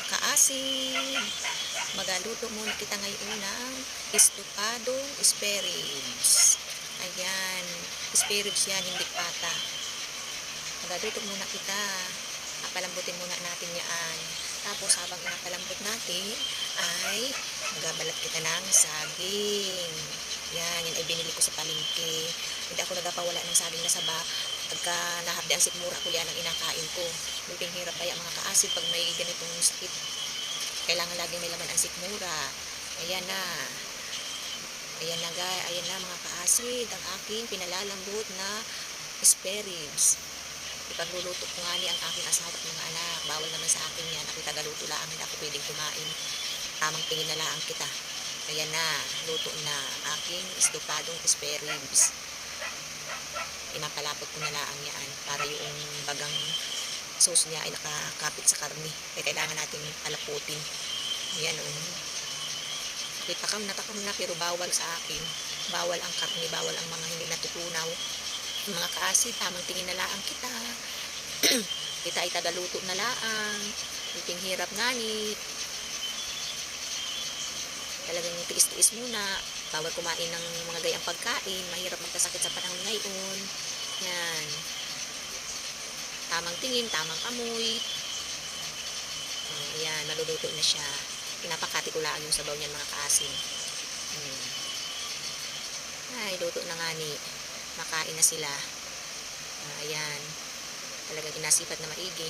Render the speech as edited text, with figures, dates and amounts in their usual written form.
kaasin, magaluto muna kita ngayon ng estopadong spare ribs. Ayan, spare ribs yan, hindi pata. Magaluto muna kita. Papalambutin muna natin yan. Tapos habang pinapalambot natin ay magabalat kita ng saging. Yan ay binili ko sa palengke. Hindi ako nagpawala ng saging na saba. Pagka nahabdi ang sikmura ko, yan ang inakain ko. Buting hirap kaya mga kaasid pag may ganitong sakit. Kailangan laging may laman ang sikmura. Ayan na. Ayan na guys. Ayan na mga kaasid. Ang aking pinalalambot na spare ribs. Ipagluluto ko nga ni ang aking asawa at mga anak. Bawal naman sa akin yan. Ako tagaluto lang. Hindi ako pwedeng kumain. Tamang tingin na lang kita. Ayan na. Luto na ang aking estopadong spare ribs. Pinapalapot ko na lang yan para yung bagang sauce niya ay nakakapit sa karne. Kaya kailangan natin palaputin. Ayan o. Takam na pero bawal sa akin. Bawal ang karne. Bawal ang mga hindi natutunaw. Mga kaasid, tamang tingin na lang kita. Kita ay tagaluto na lang. Iting hirap nga ni. Talagang tiis-tiis muna. Bawal kumain ng mga gayang pagkain. Mahirap magkasakit sa panahon ngayon. Yan. Tamang tingin, tamang amoy. Ayan, maluluto na siya. Pinapakati ko lang yung sabaw niyan mga kaasin. Ay, luto na nga ni. Makain na sila. Ayan. Talagang inasipat na maigi.